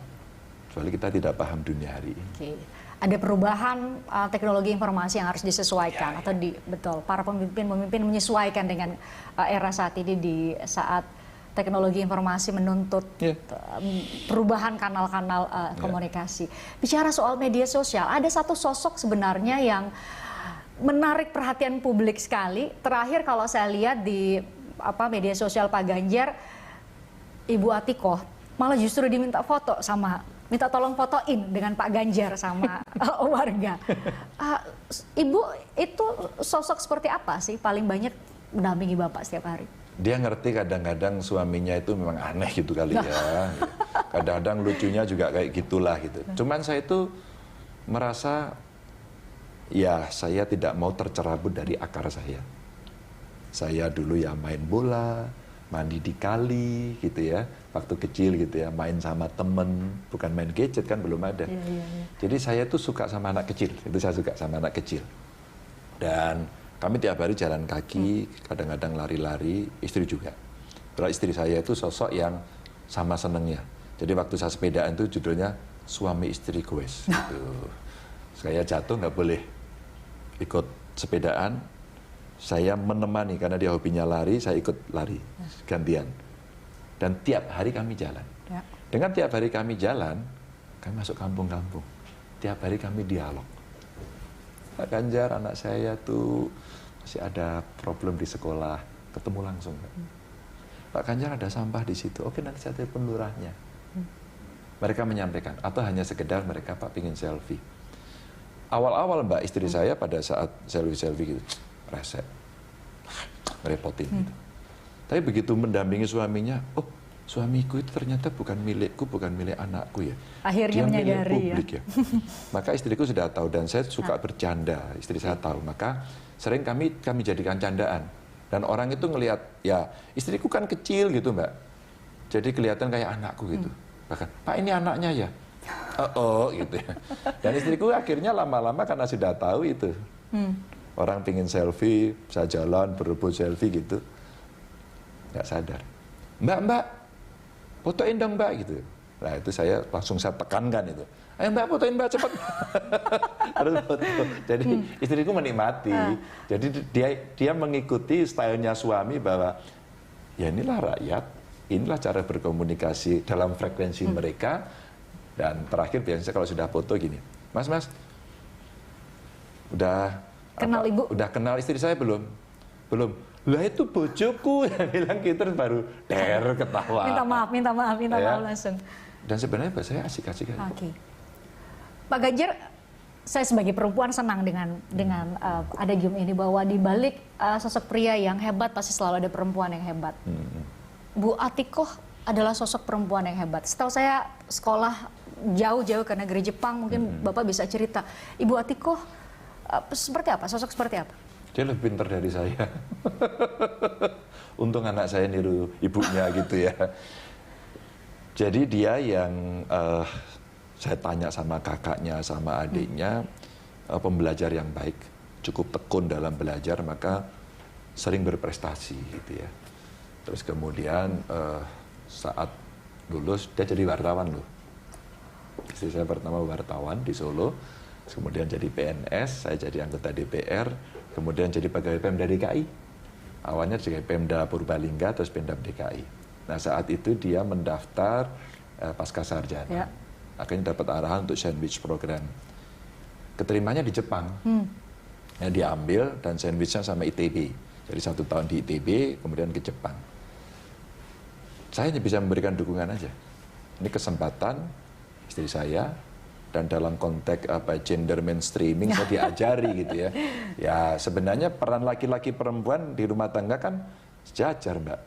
Speaker 2: Soalnya kita tidak paham dunia hari ini.
Speaker 1: Oke. Ada perubahan teknologi informasi yang harus disesuaikan. Atau betul, para pemimpin menyesuaikan dengan era saat ini di saat teknologi informasi menuntut perubahan kanal-kanal komunikasi. Bicara soal media sosial, ada satu sosok sebenarnya yang menarik perhatian publik sekali. Terakhir kalau saya lihat di media sosial Pak Ganjar, Ibu Atikoh malah justru diminta foto minta tolong fotoin dengan Pak Ganjar sama warga. Ibu itu sosok seperti apa sih paling banyak mendampingi Bapak setiap hari?
Speaker 2: Dia ngerti kadang-kadang suaminya itu memang aneh gitu kali ya. Kadang-kadang lucunya juga kayak gitulah gitu. Cuman saya itu merasa Ya, saya tidak mau tercerabut dari akar saya. Saya dulu ya main bola, mandi di kali gitu ya, waktu kecil gitu ya, main sama temen, bukan main gadget kan belum ada. Jadi saya tuh suka sama anak kecil, itu saya suka sama anak kecil. Dan kami tiap hari jalan kaki, kadang-kadang lari-lari, istri juga. Kalau istri saya itu sosok yang sama senengnya. Jadi waktu saya sepedaan itu judulnya Suami Istri Goes. Gitu. Saya jatuh nggak boleh ikut sepedaan, saya menemani karena dia hobinya lari, saya ikut lari gantian. Dan tiap hari kami jalan. Ya. Dengan tiap hari kami jalan, kami masuk kampung-kampung. Tiap hari kami dialog. Pak Ganjar, anak saya tuh masih ada problem di sekolah, ketemu langsung. Pak Ganjar ada sampah di situ, oke nanti saya telepon lurahnya. Mereka menyampaikan, atau hanya sekedar mereka Pak pingin selfie. Awal-awal Mbak istri saya pada saat selfie-selfie gitu, resep, ngerepotin gitu. Tapi begitu mendampingi suaminya, oh suamiku itu ternyata bukan milikku, bukan milik anakku ya.
Speaker 1: Akhirnya
Speaker 2: dia
Speaker 1: menyadari
Speaker 2: milik publik ya. Maka istriku sudah tahu dan saya suka bercanda, istri saya tahu. Maka sering kami jadikan candaan. Dan orang itu ngelihat, ya istriku kan kecil gitu Mbak. Jadi kelihatan kayak anakku gitu. Bahkan, Pak ini anaknya ya? Oh gitu ya. Dan istriku akhirnya lama-lama karena sudah tahu itu. Orang pingin selfie, saya jalan berebut selfie gitu. Nggak sadar. Mbak, fotoin dong Mbak gitu. Nah itu saya langsung saya tekankan itu. Ayo Mbak fotoin Mbak cepat. Harus foto. Jadi istriku menikmati. Jadi dia mengikuti stylenya suami bahwa ya inilah rakyat, inilah cara berkomunikasi dalam frekuensi mereka. Dan terakhir biasanya kalau sudah foto gini, Mas, udah
Speaker 1: kenal ibu?
Speaker 2: Udah kenal istri saya belum? Belum. Lah itu bojoku yang bilang gitu terus baru ketawa.
Speaker 1: Minta maaf langsung.
Speaker 2: Dan sebenarnya buat saya asik-asik aja.
Speaker 1: Oke. Pak Ganjar, saya sebagai perempuan senang dengan ada game ini bahwa di balik sosok pria yang hebat pasti selalu ada perempuan yang hebat. Bu Atikoh adalah sosok perempuan yang hebat. Setahu saya sekolah jauh-jauh ke negeri Jepang, mungkin Bapak bisa cerita. Ibu Atikoh seperti apa? Sosok seperti apa?
Speaker 2: Dia lebih pintar dari saya. Untung anak saya niru ibunya gitu ya. Jadi dia yang saya tanya sama kakaknya, sama adiknya, pembelajar yang baik, cukup tekun dalam belajar, maka sering berprestasi gitu ya. Terus kemudian saat lulus dia jadi wartawan loh. Istri saya pertama wartawan di Solo, kemudian jadi PNS, saya jadi anggota DPR, kemudian jadi pegawai Pemda DKI. Awalnya jadi Pemda Purbalingga, terus Pemda DKI. Nah saat itu dia mendaftar pasca sarjana. Ya. Akhirnya dapat arahan untuk sandwich program. Keterimanya di Jepang. Ya, dia ambil dan sandwichnya sama ITB. Jadi 1 tahun di ITB, kemudian ke Jepang. Saya hanya bisa memberikan dukungan aja. Ini kesempatan istri saya, dan dalam konteks gender mainstreaming saya diajari gitu ya. Ya sebenarnya peran laki-laki perempuan di rumah tangga kan sejajar Mbak.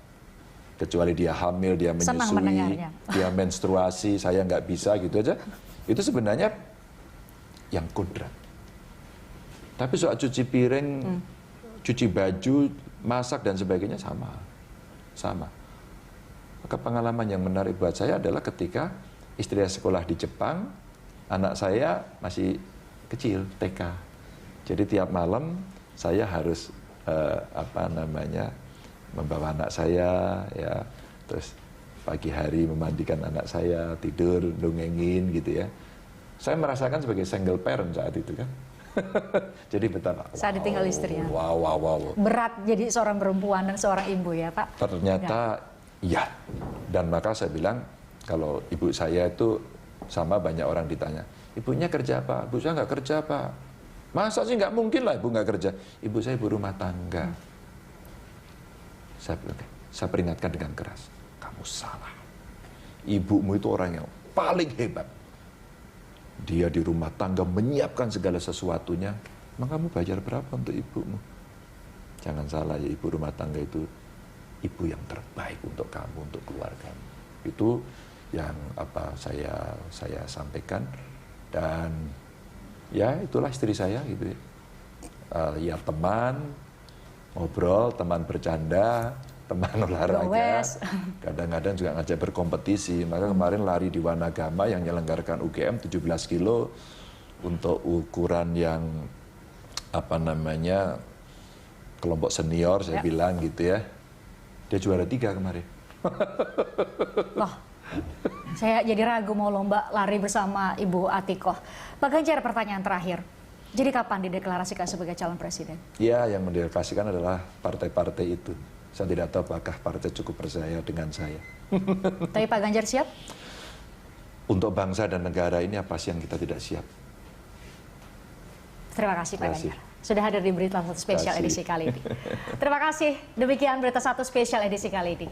Speaker 2: Kecuali dia hamil, dia menyusui, dia menstruasi, saya nggak bisa gitu aja. Itu sebenarnya yang kodrat. Tapi soal cuci piring, cuci baju, masak dan sebagainya sama. Maka pengalaman yang menarik buat saya adalah ketika istri saya sekolah di Jepang, anak saya masih kecil, TK. Jadi tiap malam saya harus membawa anak saya, ya, terus pagi hari memandikan anak saya, tidur, dongengin gitu ya. Saya merasakan sebagai single parent saat itu kan. Jadi betapa.
Speaker 1: Saat ditinggal istri ya.
Speaker 2: Wow.
Speaker 1: Berat jadi seorang perempuan dan seorang ibu ya Pak.
Speaker 2: Ternyata iya. Dan maka saya bilang kalau ibu saya itu sama banyak orang ditanya, ibunya kerja apa? Ibu saya nggak kerja Pak. Masa sih nggak mungkin lah ibu nggak kerja. Ibu saya ibu rumah tangga. Saya peringatkan dengan keras, kamu salah. Ibumu itu orang yang paling hebat. Dia di rumah tangga menyiapkan segala sesuatunya. Emang kamu bayar berapa untuk ibumu? Jangan salah ya, ibu rumah tangga itu ibu yang terbaik untuk kamu, untuk keluargamu. Itu yang saya sampaikan, dan ya itulah istri saya gitu ya. Ya teman, ngobrol, teman bercanda, teman olahraga,
Speaker 1: Gowes.
Speaker 2: kadang-kadang juga ngajak berkompetisi. Maka kemarin lari di Wanagama yang menyelenggarakan UGM 17 kilo untuk ukuran yang apa namanya kelompok senior saya bilang gitu ya. Dia juara 3 kemarin.
Speaker 1: Wah, saya jadi ragu mau lomba lari bersama Ibu Atikoh. Pak Ganjar, pertanyaan terakhir. Jadi kapan dideklarasikan sebagai calon presiden?
Speaker 2: Ya, yang mendeklarasikan adalah partai-partai itu. Saya tidak tahu apakah partai cukup percaya dengan saya.
Speaker 1: Tapi Pak Ganjar siap?
Speaker 2: Untuk bangsa dan negara ini apa sih yang kita tidak siap?
Speaker 1: Terima kasih Pak
Speaker 2: Terima kasih.
Speaker 1: Ganjar. Sudah hadir di Berita Satu Spesial
Speaker 2: Terima kasih.
Speaker 1: edisi kali ini. Terima kasih. Demikian Berita Satu Spesial edisi kali ini.